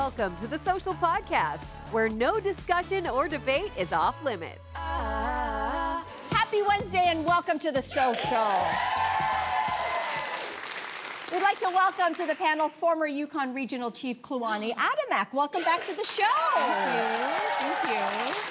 Welcome to the Social Podcast, where no discussion or debate is off limits. Happy Wednesday and welcome to the Social. We'd like to welcome to the panel former Yukon Regional Chief Kluani Adamek. Welcome back to the show. Thank you.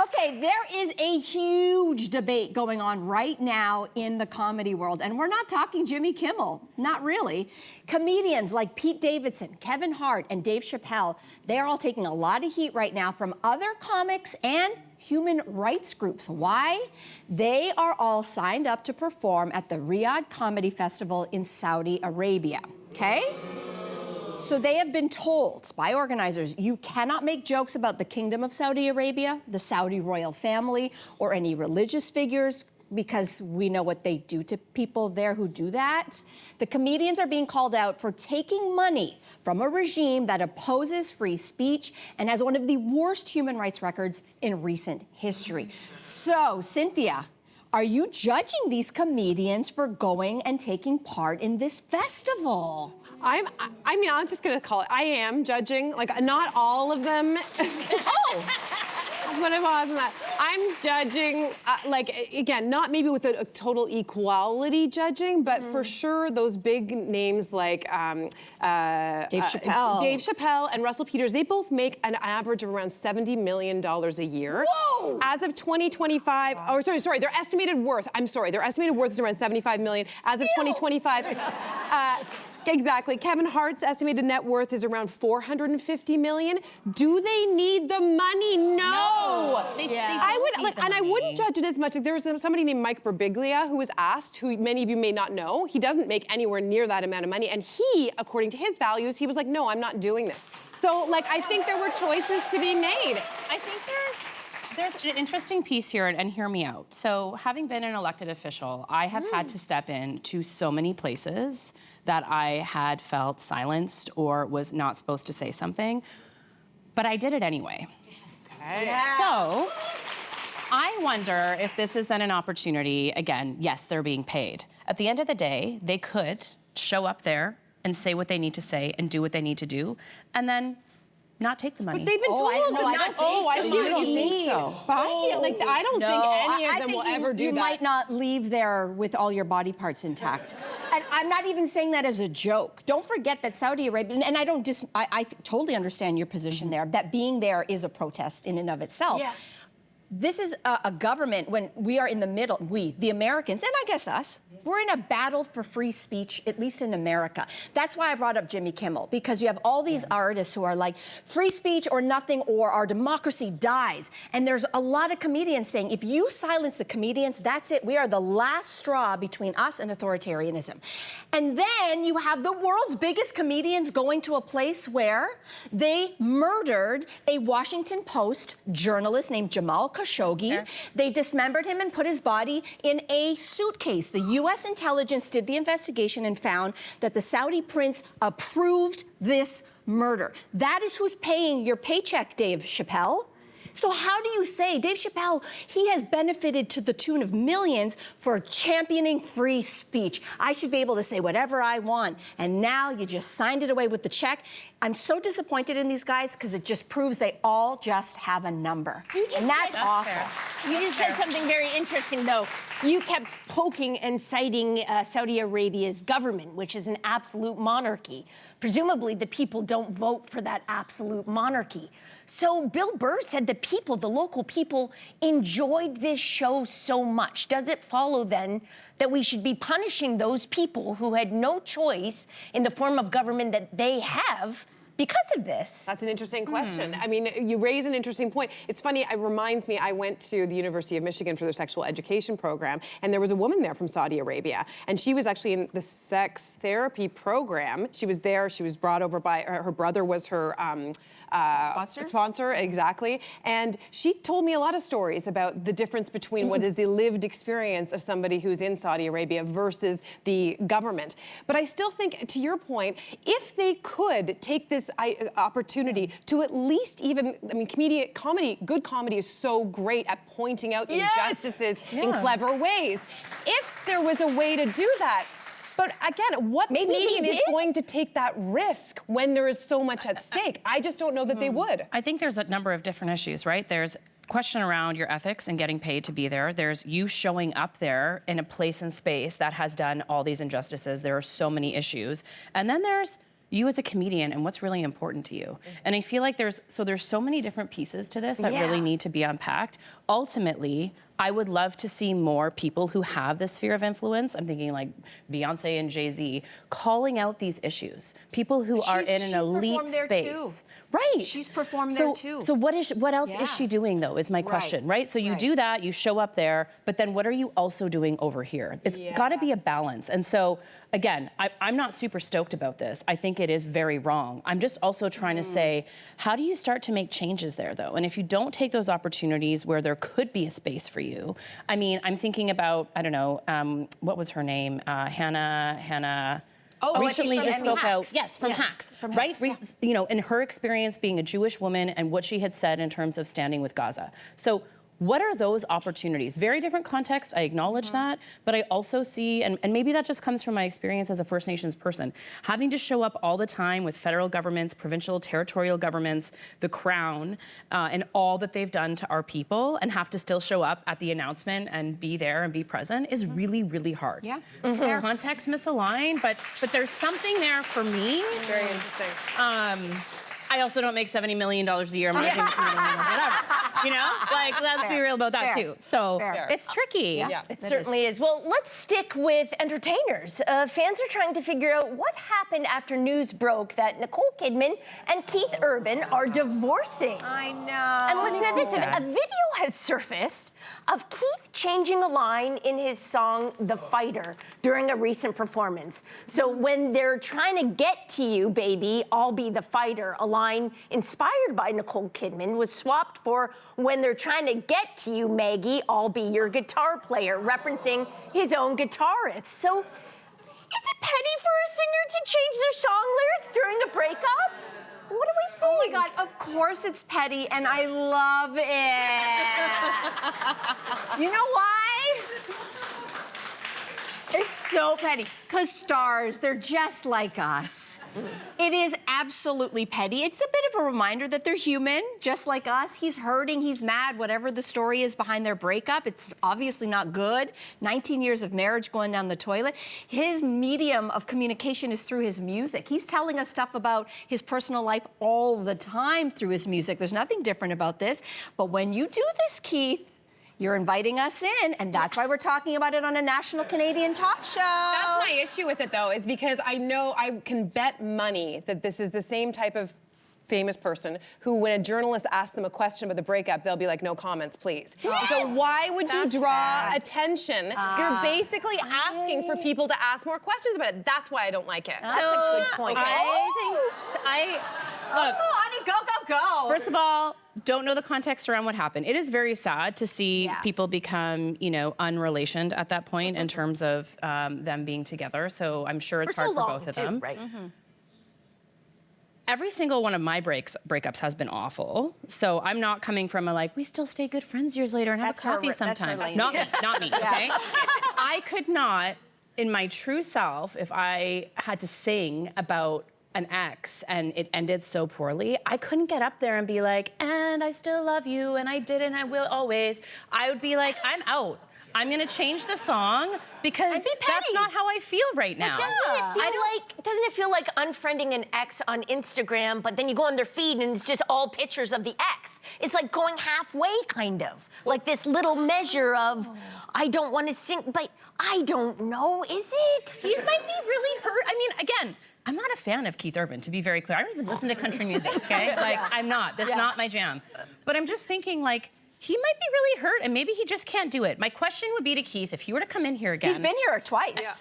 Okay, there is a huge debate going on right now in the comedy world, and we're not talking Jimmy Kimmel, not really. Comedians like Pete Davidson, Kevin Hart, and Dave Chappelle, they're all taking a lot of heat right now from other comics and human rights groups. Why? They are all signed up to perform at the Riyadh Comedy Festival in Saudi Arabia, okay? So they have been told by organizers, you cannot make jokes about the Kingdom of Saudi Arabia, the Saudi royal family, or any religious figures, because we know what they do to people there who do that. The comedians are being called out for taking money from a regime that opposes free speech and has one of the worst human rights records in recent history. So, Cynthia, are you judging these comedians for going and taking part in this festival? I'm just gonna call it, I am judging, like not all of them. Oh! What about that? I'm judging, again, not maybe with a total equality judging, but for sure those big names like Dave Chappelle and Russell Peters, they both make an average of around $70 million a year. Whoa! As of 2025, their estimated worth is around $75 million. As of 2025, exactly. Kevin Hart's estimated net worth is around $450 million. Do they need the money? No. I wouldn't judge it as much. There was somebody named Mike Birbiglia who was asked, who many of you may not know. He doesn't make anywhere near that amount of money, and he, according to his values, he was like, no, I'm not doing this. So, I think there were choices to be made. I think there's an interesting piece here, and hear me out. So, having been an elected official, I have had to step in to so many places that I had felt silenced or was not supposed to say something, but I did it anyway. Okay. Yeah. So, I wonder if this is then an opportunity, again, yes, they're being paid. At the end of the day, they could show up there and say what they need to say and do what they need to do, and then not take the money. But they've been told I don't think so. But I feel like I don't think any of them will ever do that. You might not leave there with all your body parts intact. And I'm not even saying that as a joke. Don't forget that Saudi Arabia, and I totally understand your position there, that being there is a protest in and of itself. Yeah. This is a government when we are in the middle, the Americans, and I guess us, we're in a battle for free speech, at least in America. That's why I brought up Jimmy Kimmel, because you have all these artists who are like, free speech or nothing, or our democracy dies. And there's a lot of comedians saying, if you silence the comedians, that's it. We are the last straw between us and authoritarianism. And then you have the world's biggest comedians going to a place where they murdered a Washington Post journalist named Jamal Khashoggi. Yeah. They dismembered him and put his body in a suitcase. The U.S. intelligence did the investigation and found that the Saudi prince approved this murder. That is who's paying your paycheck, Dave Chappelle. So how do you say, Dave Chappelle, he has benefited to the tune of millions for championing free speech. I should be able to say whatever I want. And now you just signed it away with the check. I'm so disappointed in these guys because it just proves they all just have a number. And that's awful. You just said something very interesting, though. You kept poking and citing Saudi Arabia's government, which is an absolute monarchy. Presumably, the people don't vote for that absolute monarchy. So Bill Burr said the people, the local people, enjoyed this show so much. Does it follow, then, that we should be punishing those people who had no choice in the form of government that they have because of this? That's an interesting question. I mean, you raise an interesting point. It's funny, it reminds me, I went to the University of Michigan for their sexual education program, and there was a woman there from Saudi Arabia, and she was actually in the sex therapy program. She was there, she was brought over by, her brother was her sponsor, exactly. And she told me a lot of stories about the difference between what is the lived experience of somebody who's in Saudi Arabia versus the government. But I still think, to your point, if they could take this opportunity to at least even, I mean, good comedy is so great at pointing out injustices in clever ways. If there was a way to do that, But again, what Maybe they comedian is did. going to take that risk when there is so much at stake? I just don't know that they would. I think there's a number of different issues, right? There's question around your ethics and getting paid to be there. There's you showing up there in a place and space that has done all these injustices. There are so many issues. And then there's you as a comedian and what's really important to you. And I feel like there's so many different pieces to this that really need to be unpacked. Ultimately, I would love to see more people who have this sphere of influence. I'm thinking like Beyonce and Jay-Z calling out these issues. People who are in an elite space. Too. Right. She's performed there too. So what else is she doing though is my question, right? So you do that, you show up there, but then what are you also doing over here? It's got to be a balance. And so again, I'm not super stoked about this. I think it is very wrong. I'm just also trying to say, how do you start to make changes there though? And if you don't take those opportunities where there could be a space for you, I mean, I'm thinking about, I don't know, what was her name? Hannah. Recently just spoke out. Yes, from Hacks. Right? You know, in her experience being a Jewish woman and what she had said in terms of standing with Gaza. So what are those opportunities? Very different context, I acknowledge that, but I also see, and maybe that just comes from my experience as a First Nations person, having to show up all the time with federal governments, provincial, territorial governments, the Crown, and all that they've done to our people, and have to still show up at the announcement and be there and be present is really, really hard. Yeah. Context misaligned, but there's something there for me. Very interesting. I also don't make $70 million a year. I'm not making whatever. You know? Like, let's be real about that, too. So it's tricky. Yeah, it certainly is. Well, let's stick with entertainers. Fans are trying to figure out what happened after news broke that Nicole Kidman and Keith Urban are divorcing. I know. And listen to this, a video has surfaced of Keith changing a line in his song, The Fighter, during a recent performance. So when they're trying to get to you, baby, I'll be the fighter, a line inspired by Nicole Kidman was swapped for when they're trying to get to you, Maggie, I'll be your guitar player, referencing his own guitarist. So is it petty for a singer to change their song lyrics during a breakup? What do we think? Oh my God, of course it's petty, and I love it. You know why? It's so petty. Because stars, they're just like us. It is absolutely petty. It's a bit of a reminder that they're human, just like us. He's hurting, he's mad, whatever the story is behind their breakup. It's obviously not good. 19 years of marriage going down the toilet. His medium of communication is through his music. He's telling us stuff about his personal life all the time through his music. There's nothing different about this. But when you do this, Keith, you're inviting us in, and that's why we're talking about it on a national Canadian talk show. That's my issue with it, though, is because I know I can bet money that this is the same type of famous person who, when a journalist asks them a question about the breakup, they'll be like, no comments, please. Yes! So why would you draw attention? You're basically asking for people to ask more questions about it. That's why I don't like it. That's a good point. Look, Ani, go, go, go. first of all, don't know the context around what happened. It is very sad to see people become, you know, unrelationed at that point in terms of them being together. So I'm sure it's hard for both of them. Right. Every single one of my breakups has been awful. So I'm not coming from a like, we still stay good friends years later and have a coffee sometimes. Not me, okay? I could not, in my true self, if I had to sing about an ex and it ended so poorly, I couldn't get up there and be like, and I still love you and I did and I will always. I would be like, I'm out. I'm gonna change the song because that's not how I feel right now. Doesn't it feel like unfriending an ex on Instagram, but then you go on their feed and it's just all pictures of the ex? It's like going halfway, kind of. Like this little measure of, I don't want to sing, but I don't know, is it? He might be really hurt. I mean, again, I'm not a fan of Keith Urban, to be very clear. I don't even listen to country music, okay? Like, I'm not. That's not my jam. But I'm just thinking, like, he might be really hurt, and maybe he just can't do it. My question would be to Keith, if he were to come in here again. He's been here twice. Yeah.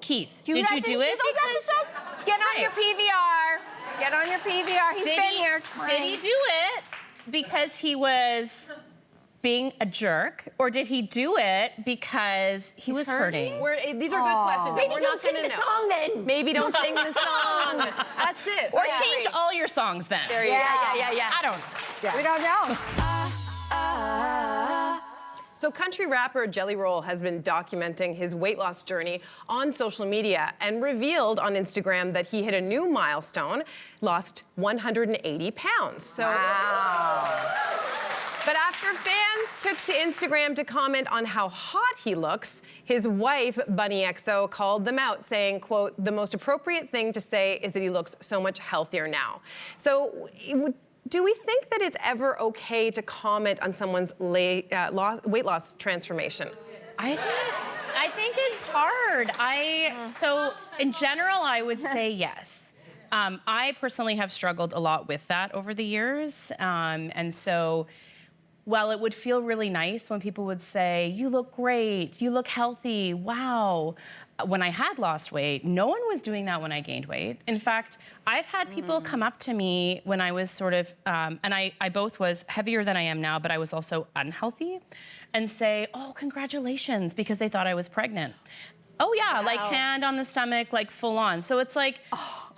Keith, You did guys you do didn't it? see those episodes? Get on your PVR. Get on your PVR. He's been here twice. Did he do it because he was being a jerk, or did he do it because he was hurting? These are good questions. Maybe We're don't not sing gonna the know. song then. Maybe don't sing the song. That's it. Or change all your songs then. Yeah. I don't know. We don't know. So country rapper Jelly Roll has been documenting his weight loss journey on social media and revealed on Instagram that he hit a new milestone, lost 180 pounds. So, wow. But after fans took to Instagram to comment on how hot he looks, his wife, Bunny XO, called them out, saying, quote, "The most appropriate thing to say is that he looks so much healthier now." So, do we think that it's ever okay to comment on someone's weight loss transformation? I think it's hard. So in general, I would say yes. I personally have struggled a lot with that over the years, and so. Well, it would feel really nice when people would say, "You look great, you look healthy, wow." When I had lost weight, no one was doing that when I gained weight. In fact, I've had people come up to me when I was sort of, and I both was heavier than I am now, but I was also unhealthy, and say, "Oh, congratulations," because they thought I was pregnant. Oh yeah, wow. Like hand on the stomach, like full on. So it's like,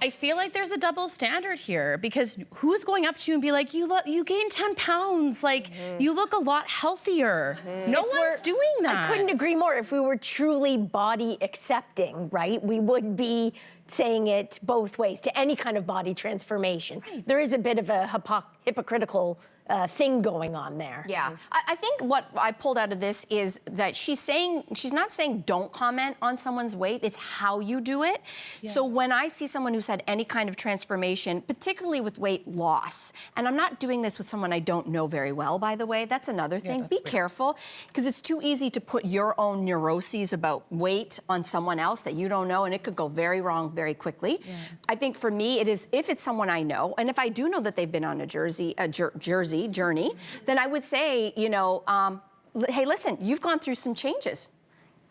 I feel like there's a double standard here, because who's going up to you and be like, you gained 10 pounds, like you look a lot healthier. No one's doing that. I couldn't agree more. If we were truly body accepting, right, we would be saying it both ways to any kind of body transformation. Right. There is a bit of a hypocritical thing going on there. Yeah, I think what I pulled out of this is that she's not saying don't comment on someone's weight, it's how you do it. Yeah. So when I see someone who's had any kind of transformation, particularly with weight loss, and I'm not doing this with someone I don't know very well, by the way, that's another thing. Be careful, because it's too easy to put your own neuroses about weight on someone else that you don't know, and it could go very wrong very quickly. Yeah. I think for me, it is, if it's someone I know, and if I do know that they've been on a journey, then I would say, you know, hey, listen, you've gone through some changes.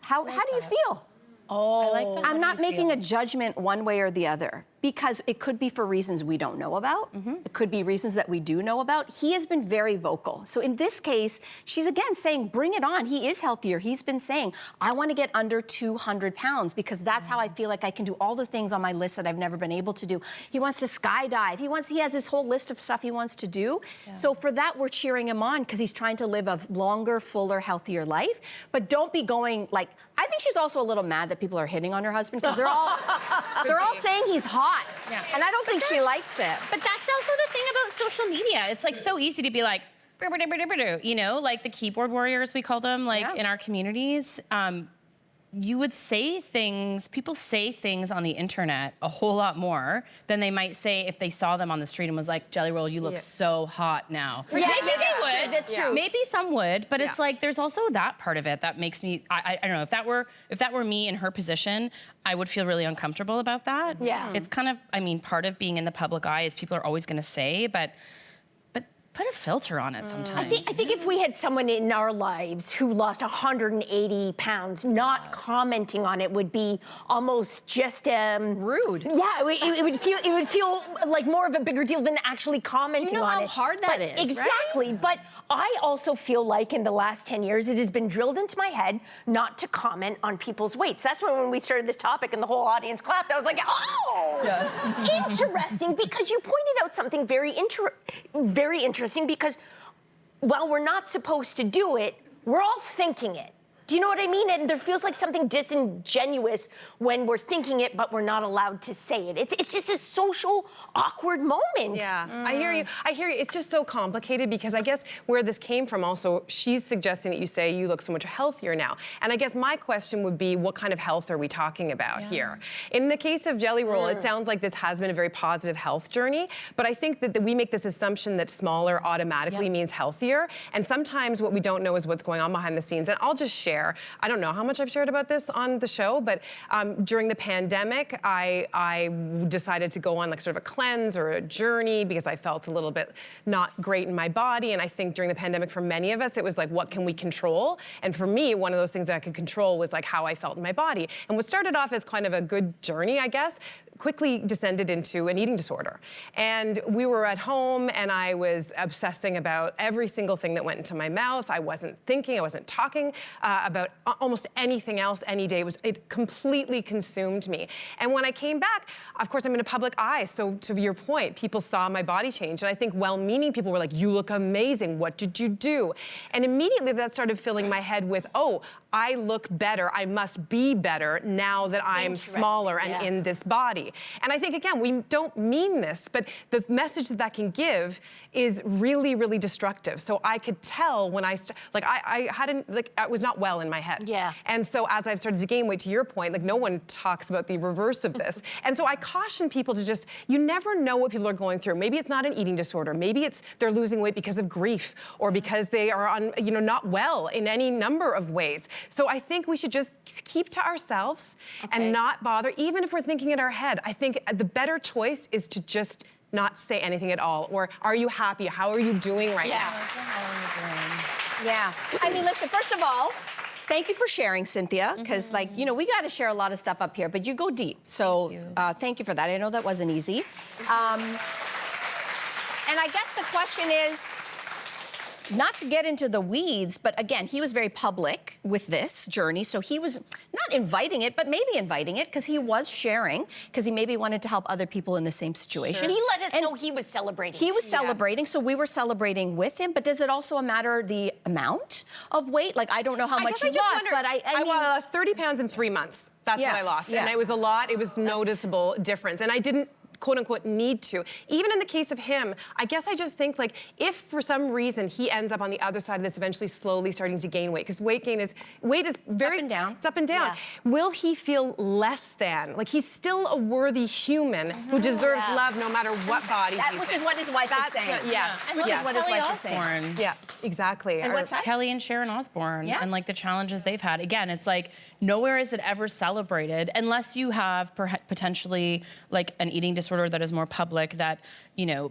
How do you feel? Oh, I like that. I'm not making a judgment one way or the other, because it could be for reasons we don't know about. It could be reasons that we do know about. He has been very vocal. So in this case, she's again saying, bring it on. He is healthier. He's been saying, I want to get under 200 pounds because that's how I feel like I can do all the things on my list that I've never been able to do. He wants to skydive. He has this whole list of stuff he wants to do. Yeah. So for that, we're cheering him on, because he's trying to live a longer, fuller, healthier life. But don't be going like, I think she's also a little mad that people are hitting on her husband, because they're all saying he's hot. Yeah. And I don't think she likes it. But that's also the thing about social media. It's like so easy to be like, you know, like the keyboard warriors, we call them, like in our communities. You would say things, people say things on the internet a whole lot more than they might say if they saw them on the street and was like, Jelly Roll, you look so hot now. Yeah, maybe they would. That's true. Maybe some would, but it's like there's also that part of it that makes me, I don't know, if that were me in her position, I would feel really uncomfortable about that. Yeah. It's kind of, I mean, part of being in the public eye is people are always gonna say, but put a filter on it sometimes. I think if we had someone in our lives who lost 180 pounds, not commenting on it would be almost just rude. Yeah, it would feel like more of a bigger deal than actually commenting on it. Do you know how hard that is? Exactly, right? But I also feel like in the last 10 years, it has been drilled into my head not to comment on people's weights. That's when we started this topic and the whole audience clapped. I was like, oh, interesting, because you pointed out something very interesting, because while we're not supposed to do it, we're all thinking it. Do you know what I mean? And there feels like something disingenuous when we're thinking it, but we're not allowed to say it. It's just a social, awkward moment. Yeah, I hear you. It's just so complicated, because I guess where this came from also, she's suggesting that you say you look so much healthier now. And I guess my question would be, what kind of health are we talking about here? In the case of Jelly Roll, it sounds like this has been a very positive health journey, but I think that we make this assumption that smaller automatically means healthier. And sometimes what we don't know is what's going on behind the scenes. And I'll just share. I don't know how much I've shared about this on the show, but during the pandemic, I decided to go on like sort of a cleanse or a journey because I felt a little bit not great in my body. And I think during the pandemic, for many of us, it was like, what can we control? And for me, one of those things that I could control was like how I felt in my body. And what started off as kind of a good journey, I guess, quickly descended into an eating disorder. And we were at home, and I was obsessing about every single thing that went into my mouth. I wasn't thinking, I wasn't talking about about almost anything else any day. It completely consumed me. And when I came back, of course, I'm in a public eye. So to your point, people saw my body change. And I think well-meaning people were like, you look amazing. What did you do? And immediately that started filling my head with, oh, I look better. I must be better now that I'm smaller and in this body. And I think, again, we don't mean this, but the message that that can give is really, really destructive. So I could tell when I was not well in my head. Yeah. And so as I've started to gain weight, to your point, like no one talks about the reverse of this. And so I caution people to just, you never know what people are going through. Maybe it's not an eating disorder. Maybe it's they're losing weight because of grief or because they are not well in any number of ways. So I think we should just keep to ourselves and not bother, even if we're thinking in our head. I think the better choice is to just not say anything at all. Or are you happy? How are you doing right now? Yeah. I mean, listen, first of all, thank you for sharing, Cynthia, because we got to share a lot of stuff up here, but you go deep. So thank you for that. I know that wasn't easy. And I guess the question is, not to get into the weeds, but again, he was very public with this journey, so he was not inviting it, but maybe inviting it, because he was sharing, because he maybe wanted to help other people in the same situation. He let us know he was celebrating. He was celebrating, so we were celebrating with him, but does it also matter the amount of weight? Like, I don't know how much he lost, but I mean... I lost 30 pounds in 3 months. That's what I lost, and it was a lot. It was noticeable difference, and I didn't quote unquote need to. Even in the case of him, I guess I just think like if for some reason he ends up on the other side of this, eventually slowly starting to gain weight, because weight is very up and down. It's up and down. Will he feel less than? Like he's still a worthy human who deserves love no matter what body he's in. Which is what his wife is saying. Which is what his wife is saying. Yeah, exactly. And what's that? Kelly and Sharon Osbourne and like the challenges they've had. Again, it's like nowhere is it ever celebrated unless you have potentially like an eating disorder that is more public, that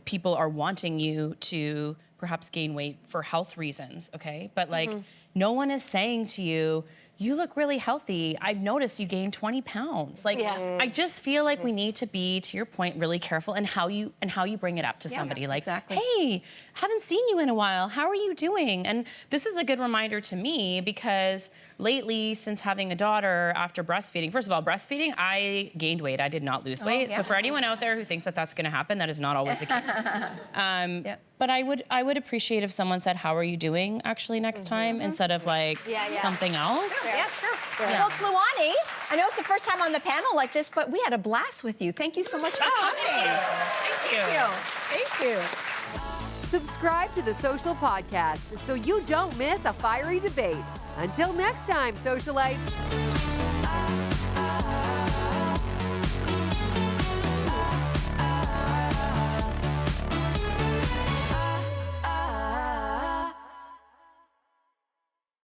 people are wanting you to perhaps gain weight for health reasons, okay? But like no one is saying to you, you look really healthy. I've noticed you gained 20 pounds. Like, I just feel like we need to be, to your point, really careful in how you bring it up to somebody. Like, hey, haven't seen you in a while. How are you doing? And this is a good reminder to me because lately, since having a daughter after breastfeeding, first of all, breastfeeding, I gained weight. I did not lose weight. So for anyone out there who thinks that that's going to happen, that is not always the case. But I would appreciate if someone said, how are you doing, actually, next time, instead of like something else. Yeah, sure. Well, Kluani, I know it's the first time on the panel like this, but we had a blast with you. Thank you so much for coming. Thank you. Thank you. Subscribe to the Social Podcast so you don't miss a fiery debate. Until next time, socialites.